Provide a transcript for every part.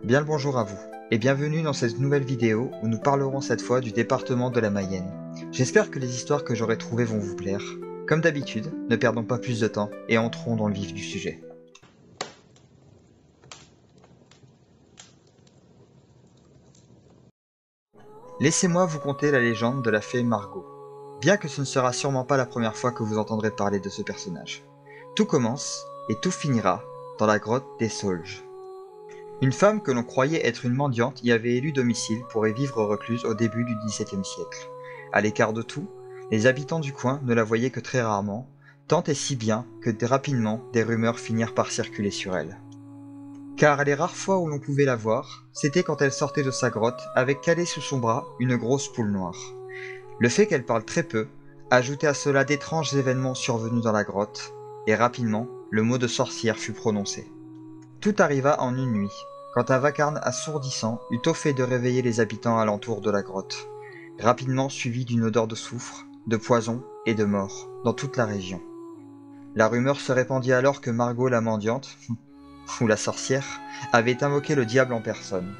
Bien le bonjour à vous, et bienvenue dans cette nouvelle vidéo où nous parlerons cette fois du département de la Mayenne. J'espère que les histoires que j'aurai trouvées vont vous plaire. Comme d'habitude, ne perdons pas plus de temps et entrons dans le vif du sujet. Laissez-moi vous conter la légende de la fée Margot, bien que ce ne sera sûrement pas la première fois que vous entendrez parler de ce personnage. Tout commence, et tout finira, dans la grotte des Saulges. Une femme que l'on croyait être une mendiante y avait élu domicile pour y vivre recluse au début du XVIIe siècle. À l'écart de tout, les habitants du coin ne la voyaient que très rarement, tant et si bien que rapidement des rumeurs finirent par circuler sur elle. Car les rares fois où l'on pouvait la voir, c'était quand elle sortait de sa grotte avec calée sous son bras une grosse poule noire. Le fait qu'elle parle très peu ajoutait à cela d'étranges événements survenus dans la grotte, et rapidement, le mot de sorcière fut prononcé. Tout arriva en une nuit, quand un vacarme assourdissant eut au fait de réveiller les habitants alentour de la grotte, rapidement suivi d'une odeur de soufre, de poison et de mort dans toute la région. La rumeur se répandit alors que Margot la mendiante, ou la sorcière, avait invoqué le diable en personne.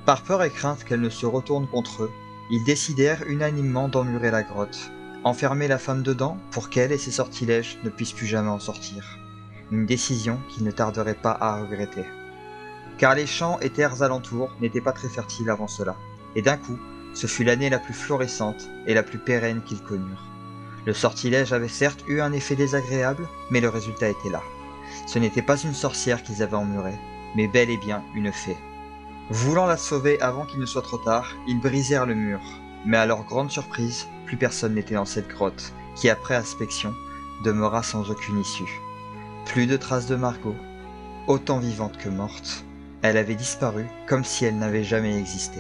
Par peur et crainte qu'elle ne se retourne contre eux, ils décidèrent unanimement d'emmurer la grotte, enfermer la femme dedans pour qu'elle et ses sortilèges ne puissent plus jamais en sortir. Une décision qu'ils ne tarderaient pas à regretter. Car les champs et terres alentours n'étaient pas très fertiles avant cela, et d'un coup, ce fut l'année la plus florissante et la plus pérenne qu'ils connurent. Le sortilège avait certes eu un effet désagréable, mais le résultat était là. Ce n'était pas une sorcière qu'ils avaient emmurée, mais bel et bien une fée. Voulant la sauver avant qu'il ne soit trop tard, ils brisèrent le mur, mais à leur grande surprise, plus personne n'était dans cette grotte, qui après inspection, demeura sans aucune issue. Plus de traces de Margot, autant vivante que morte. Elle avait disparu comme si elle n'avait jamais existé.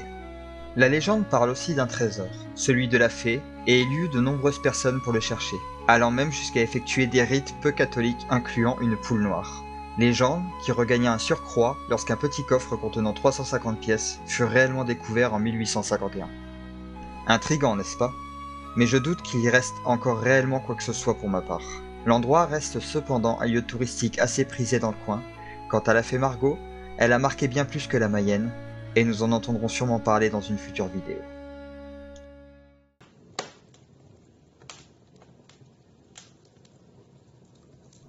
La légende parle aussi d'un trésor, celui de la fée, et il y eut de nombreuses personnes pour le chercher, allant même jusqu'à effectuer des rites peu catholiques incluant une poule noire. Légende qui regagna un surcroît lorsqu'un petit coffre contenant 350 pièces fut réellement découvert en 1851. Intriguant, n'est-ce pas? Mais je doute qu'il y reste encore réellement quoi que ce soit pour ma part. L'endroit reste cependant un lieu touristique assez prisé dans le coin. Quant à la fée Margot, elle a marqué bien plus que la Mayenne, et nous en entendrons sûrement parler dans une future vidéo.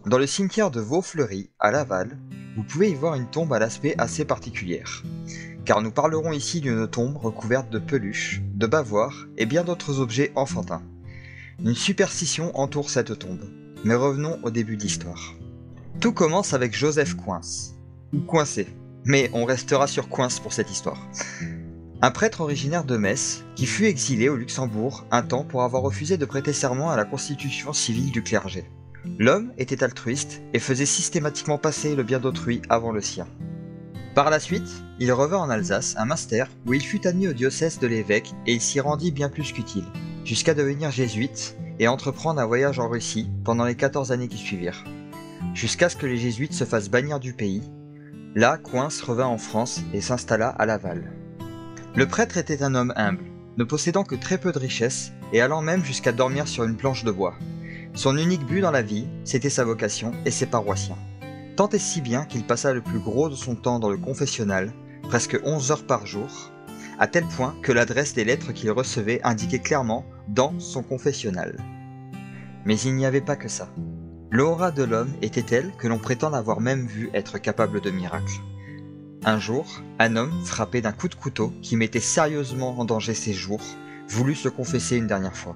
Dans le cimetière de Vaux-Fleury, à Laval, vous pouvez y voir une tombe à l'aspect assez particulière. Car nous parlerons ici d'une tombe recouverte de peluches, de bavoirs et bien d'autres objets enfantins. Une superstition entoure cette tombe, mais revenons au début de l'histoire. Tout commence avec Joseph Coince, ou Coincé, mais on restera sur Coince pour cette histoire. Un prêtre originaire de Metz, qui fut exilé au Luxembourg un temps pour avoir refusé de prêter serment à la constitution civile du clergé. L'homme était altruiste et faisait systématiquement passer le bien d'autrui avant le sien. Par la suite, il revint en Alsace, un master, où il fut admis au diocèse de l'évêque et il s'y rendit bien plus qu'utile, jusqu'à devenir jésuite et entreprendre un voyage en Russie pendant les 14 années qui suivirent. Jusqu'à ce que les jésuites se fassent bannir du pays. Là, Coince revint en France et s'installa à Laval. Le prêtre était un homme humble, ne possédant que très peu de richesses et allant même jusqu'à dormir sur une planche de bois. Son unique but dans la vie, c'était sa vocation et ses paroissiens. Tant et si bien qu'il passa le plus gros de son temps dans le confessionnal, presque 11 heures par jour, à tel point que l'adresse des lettres qu'il recevait indiquait clairement « dans son confessionnal ». Mais il n'y avait pas que ça. L'aura de l'homme était telle que l'on prétend l'avoir même vu être capable de miracles. Un jour, un homme, frappé d'un coup de couteau qui mettait sérieusement en danger ses jours, voulut se confesser une dernière fois.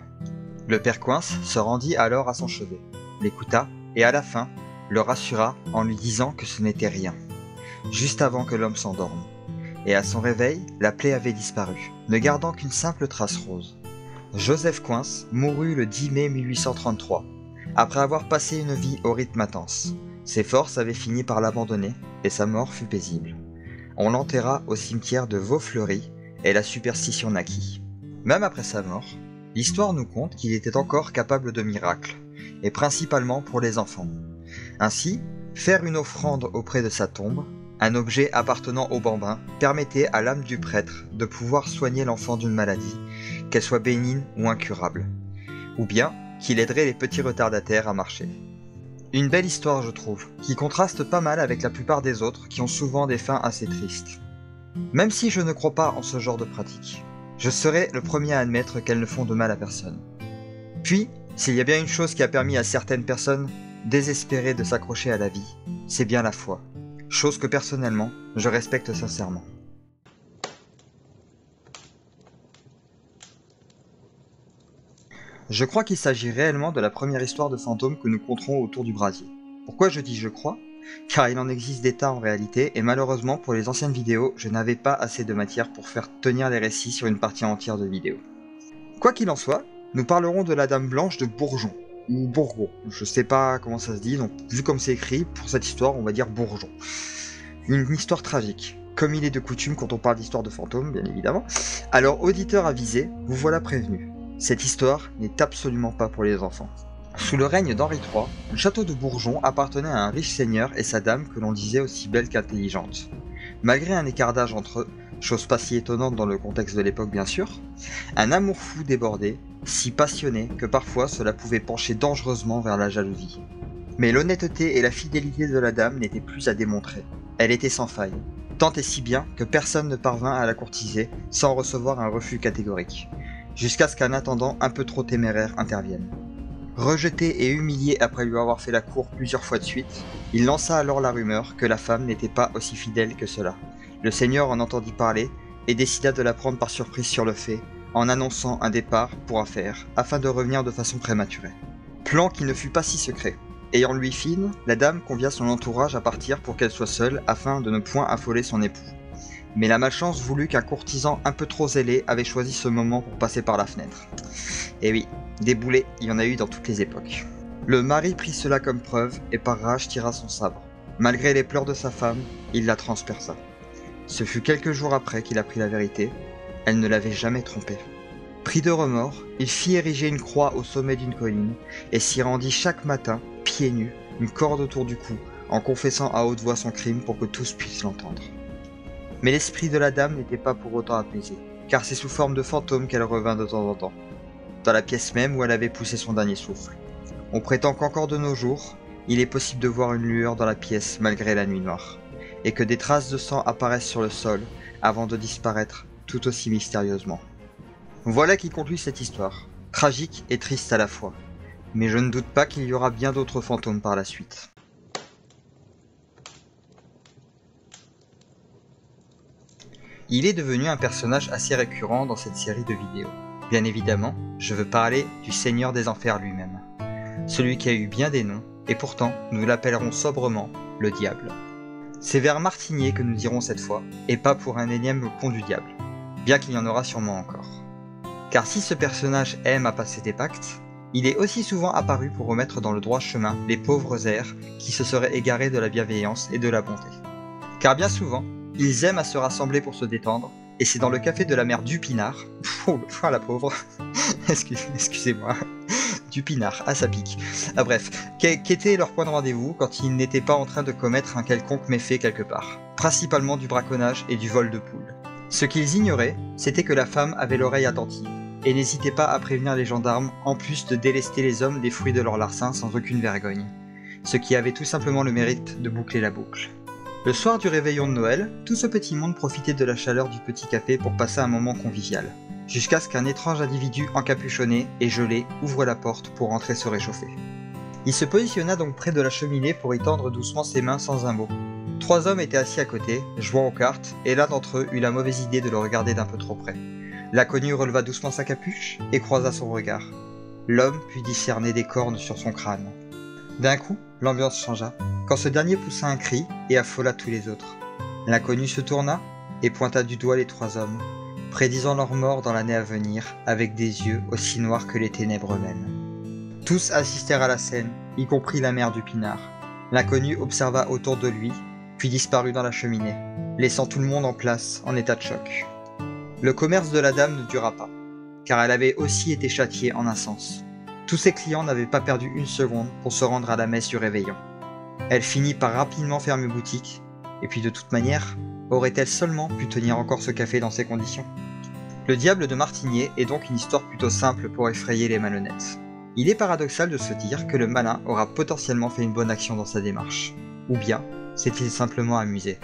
Le père Coince se rendit alors à son chevet, l'écouta et à la fin, le rassura en lui disant que ce n'était rien, juste avant que l'homme s'endorme. Et à son réveil, la plaie avait disparu, ne gardant qu'une simple trace rose. Joseph Coince mourut le 10 mai 1833, après avoir passé une vie au rythme intense. Ses forces avaient fini par l'abandonner, et sa mort fut paisible. On l'enterra au cimetière de Vaux-Fleury, et la superstition naquit. Même après sa mort, l'histoire nous conte qu'il était encore capable de miracles, et principalement pour les enfants. Ainsi, faire une offrande auprès de sa tombe, un objet appartenant au bambin, permettait à l'âme du prêtre de pouvoir soigner l'enfant d'une maladie, qu'elle soit bénigne ou incurable, ou bien qu'il aiderait les petits retardataires à marcher. Une belle histoire, je trouve, qui contraste pas mal avec la plupart des autres qui ont souvent des fins assez tristes. Même si je ne crois pas en ce genre de pratique, je serai le premier à admettre qu'elles ne font de mal à personne. Puis, s'il y a bien une chose qui a permis à certaines personnes désespérées de s'accrocher à la vie, c'est bien la foi. Chose que personnellement, je respecte sincèrement. Je crois qu'il s'agit réellement de la première histoire de fantôme que nous conterons autour du brasier. Pourquoi je dis je crois ? Car il en existe des tas en réalité, et malheureusement pour les anciennes vidéos, je n'avais pas assez de matière pour faire tenir les récits sur une partie entière de vidéo. Quoi qu'il en soit, nous parlerons de la Dame Blanche de Bourgon, ou Bourgon, je sais pas comment ça se dit, donc vu comme c'est écrit, pour cette histoire on va dire Bourgon. Une histoire tragique, comme il est de coutume quand on parle d'histoire de fantômes, bien évidemment. Alors auditeurs avisés, vous voilà prévenus. Cette histoire n'est absolument pas pour les enfants. Sous le règne d'Henri III, le château de Bourgon appartenait à un riche seigneur et sa dame que l'on disait aussi belle qu'intelligente. Malgré un écart d'âge entre eux, chose pas si étonnante dans le contexte de l'époque bien sûr, un amour fou débordait, si passionné que parfois cela pouvait pencher dangereusement vers la jalousie. Mais l'honnêteté et la fidélité de la dame n'étaient plus à démontrer. Elle était sans faille, tant et si bien que personne ne parvint à la courtiser sans recevoir un refus catégorique, jusqu'à ce qu'un attendant un peu trop téméraire intervienne. Rejeté et humilié après lui avoir fait la cour plusieurs fois de suite, il lança alors la rumeur que la femme n'était pas aussi fidèle que cela. Le seigneur en entendit parler et décida de la prendre par surprise sur le fait, en annonçant un départ pour affaires, afin de revenir de façon prématurée. Plan qui ne fut pas si secret. Ayant lui fine, la dame convia son entourage à partir pour qu'elle soit seule afin de ne point affoler son époux. Mais la malchance voulut qu'un courtisan un peu trop zélé avait choisi ce moment pour passer par la fenêtre. Et oui, des boulets, il y en a eu dans toutes les époques. Le mari prit cela comme preuve et par rage tira son sabre. Malgré les pleurs de sa femme, il la transperça. Ce fut quelques jours après qu'il apprit la vérité, elle ne l'avait jamais trompé. Pris de remords, il fit ériger une croix au sommet d'une colline et s'y rendit chaque matin, pieds nus, une corde autour du cou, en confessant à haute voix son crime pour que tous puissent l'entendre. Mais l'esprit de la dame n'était pas pour autant apaisé, car c'est sous forme de fantôme qu'elle revint de temps en temps, dans la pièce même où elle avait poussé son dernier souffle. On prétend qu'encore de nos jours, il est possible de voir une lueur dans la pièce malgré la nuit noire, et que des traces de sang apparaissent sur le sol avant de disparaître tout aussi mystérieusement. Voilà qui conclut cette histoire, tragique et triste à la fois, mais je ne doute pas qu'il y aura bien d'autres fantômes par la suite. Il est devenu un personnage assez récurrent dans cette série de vidéos. Bien évidemment, je veux parler du Seigneur des Enfers lui-même. Celui qui a eu bien des noms, et pourtant nous l'appellerons sobrement le Diable. C'est vers Martigné que nous irons cette fois, et pas pour un énième pont du diable, bien qu'il y en aura sûrement encore. Car si ce personnage aime à passer des pactes, il est aussi souvent apparu pour remettre dans le droit chemin les pauvres airs qui se seraient égarés de la bienveillance et de la bonté. Car bien souvent, ils aiment à se rassembler pour se détendre, et c'est dans le café de la mère Dupinard, oh la pauvre, excusez-moi, Dupinard, à sa pique, bref, qu'était leur point de rendez-vous quand ils n'étaient pas en train de commettre un quelconque méfait quelque part, principalement du braconnage et du vol de poules. Ce qu'ils ignoraient, c'était que la femme avait l'oreille attentive, et n'hésitait pas à prévenir les gendarmes, en plus de délester les hommes des fruits de leur larcin sans aucune vergogne, ce qui avait tout simplement le mérite de boucler la boucle. Le soir du réveillon de Noël, tout ce petit monde profitait de la chaleur du petit café pour passer un moment convivial, jusqu'à ce qu'un étrange individu encapuchonné et gelé ouvre la porte pour entrer se réchauffer. Il se positionna donc près de la cheminée pour y tendre doucement ses mains sans un mot. 3 hommes étaient assis à côté, jouant aux cartes, et l'un d'entre eux eut la mauvaise idée de le regarder d'un peu trop près. L'inconnu releva doucement sa capuche et croisa son regard. L'homme put discerner des cornes sur son crâne. D'un coup, l'ambiance changea, quand ce dernier poussa un cri et affola tous les autres. L'inconnu se tourna et pointa du doigt les 3 hommes, prédisant leur mort dans l'année à venir, avec des yeux aussi noirs que les ténèbres eux-mêmes. Tous assistèrent à la scène, y compris la mère du Pinard. L'inconnu observa autour de lui, puis disparut dans la cheminée, laissant tout le monde en place en état de choc. Le commerce de la dame ne dura pas, car elle avait aussi été châtiée en un sens. Tous ses clients n'avaient pas perdu une seconde pour se rendre à la messe du réveillon. Elle finit par rapidement fermer boutique, et puis de toute manière, aurait-elle seulement pu tenir encore ce café dans ces conditions ? Le diable de Martigné est donc une histoire plutôt simple pour effrayer les malhonnêtes. Il est paradoxal de se dire que le malin aura potentiellement fait une bonne action dans sa démarche. Ou bien, s'est-il simplement amusé,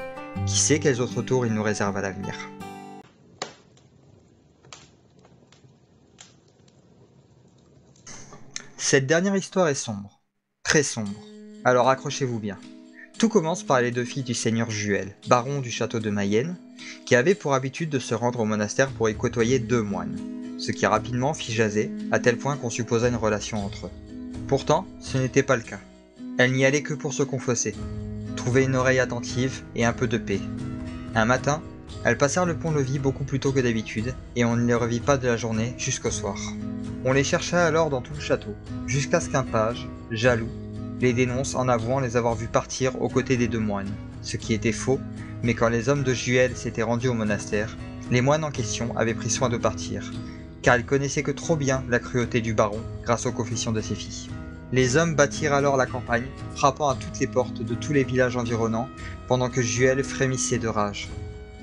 Qui sait quels autres tours il nous réserve à l'avenir. Cette dernière histoire est sombre, très sombre, alors accrochez-vous bien. Tout commence par les 2 filles du seigneur Juel, baron du château de Mayenne, qui avait pour habitude de se rendre au monastère pour y côtoyer 2 moines, ce qui rapidement fit jaser, à tel point qu'on supposa une relation entre eux. Pourtant, ce n'était pas le cas. Elles n'y allaient que pour se confesser, trouver une oreille attentive et un peu de paix. Un matin, elles passèrent le pont-levis beaucoup plus tôt que d'habitude, et on ne les revit pas de la journée jusqu'au soir. On les chercha alors dans tout le château, jusqu'à ce qu'un page, jaloux, les dénonce en avouant les avoir vus partir aux côtés des 2 moines, ce qui était faux, mais quand les hommes de Juel s'étaient rendus au monastère, les moines en question avaient pris soin de partir, car ils connaissaient que trop bien la cruauté du baron grâce aux confessions de ses filles. Les hommes battirent alors la campagne, frappant à toutes les portes de tous les villages environnants, pendant que Juel frémissait de rage.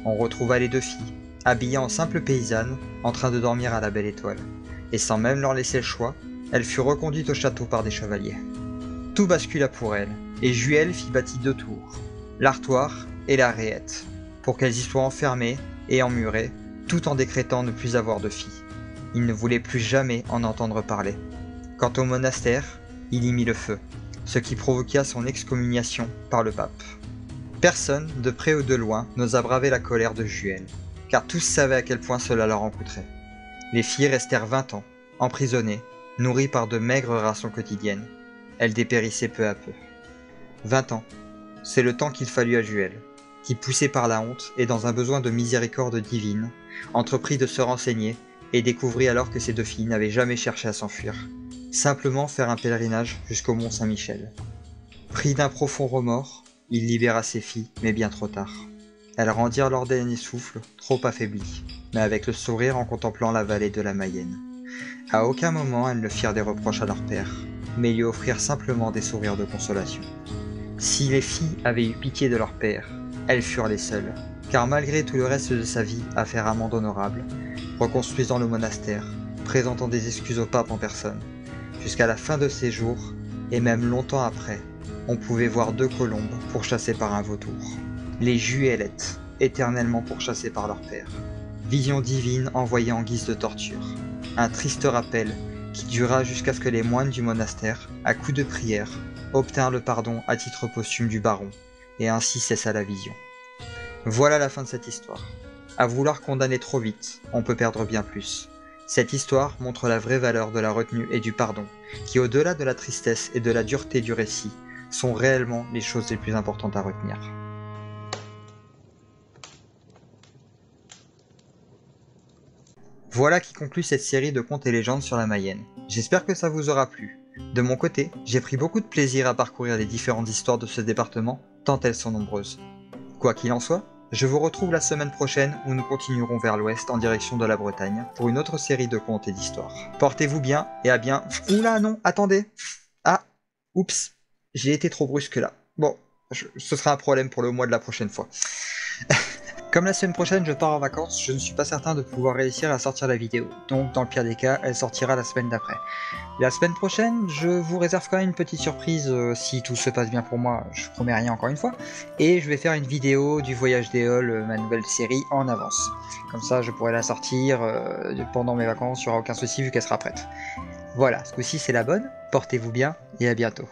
On retrouva les 2 filles, habillées en simples paysannes, en train de dormir à la belle étoile. Et sans même leur laisser le choix, elle fut reconduite au château par des chevaliers. Tout bascula pour elle, et Juel fit bâtir 2 tours, l'artoir et la raie-hette, pour qu'elles y soient enfermées et emmurées, tout en décrétant ne plus avoir de filles. Il ne voulait plus jamais en entendre parler. Quant au monastère, il y mit le feu, ce qui provoqua son excommunication par le pape. Personne, de près ou de loin, n'osa braver la colère de Juel, car tous savaient à quel point cela leur en coûterait. Les filles restèrent 20 ans, emprisonnées, nourries par de maigres rations quotidiennes. Elles dépérissaient peu à peu. 20 ans, c'est le temps qu'il fallut à Juel, qui, poussé par la honte et dans un besoin de miséricorde divine, entreprit de se renseigner et découvrit alors que ces 2 filles n'avaient jamais cherché à s'enfuir, simplement faire un pèlerinage jusqu'au mont Saint-Michel. Pris d'un profond remords, il libéra ses filles, mais bien trop tard. Elles rendirent leur dernier souffle, trop affaiblies, mais avec le sourire en contemplant la vallée de la Mayenne. À aucun moment elles ne firent des reproches à leur père, mais lui offrirent simplement des sourires de consolation. Si les filles avaient eu pitié de leur père, elles furent les seules, car malgré tout le reste de sa vie à faire amende honorable, reconstruisant le monastère, présentant des excuses au pape en personne, jusqu'à la fin de ses jours, et même longtemps après, on pouvait voir 2 colombes pourchassées par un vautour. Les Juelettes, éternellement pourchassées par leur père. Vision divine envoyée en guise de torture. Un triste rappel qui dura jusqu'à ce que les moines du monastère, à coups de prière, obtinrent le pardon à titre posthume du baron, et ainsi cessa la vision. Voilà la fin de cette histoire. À vouloir condamner trop vite, on peut perdre bien plus. Cette histoire montre la vraie valeur de la retenue et du pardon, qui au-delà de la tristesse et de la dureté du récit, sont réellement les choses les plus importantes à retenir. Voilà qui conclut cette série de contes et légendes sur la Mayenne. J'espère que ça vous aura plu. De mon côté, j'ai pris beaucoup de plaisir à parcourir les différentes histoires de ce département, tant elles sont nombreuses. Quoi qu'il en soit, je vous retrouve la semaine prochaine où nous continuerons vers l'ouest en direction de la Bretagne pour une autre série de contes et d'histoires. Portez-vous bien et à bien... Oula non, attendez. Ah, oups, j'ai été trop brusque là. Bon, ce sera un problème pour le mois de la prochaine fois. Comme la semaine prochaine je pars en vacances, je ne suis pas certain de pouvoir réussir à sortir la vidéo, donc dans le pire des cas, elle sortira la semaine d'après. La semaine prochaine, je vous réserve quand même une petite surprise si tout se passe bien pour moi, je promets rien encore une fois, et je vais faire une vidéo du voyage d'Éole, ma nouvelle série, en avance. Comme ça je pourrai la sortir pendant mes vacances, il n'y aura aucun souci vu qu'elle sera prête. Voilà, ce coup-ci c'est la bonne, portez-vous bien et à bientôt.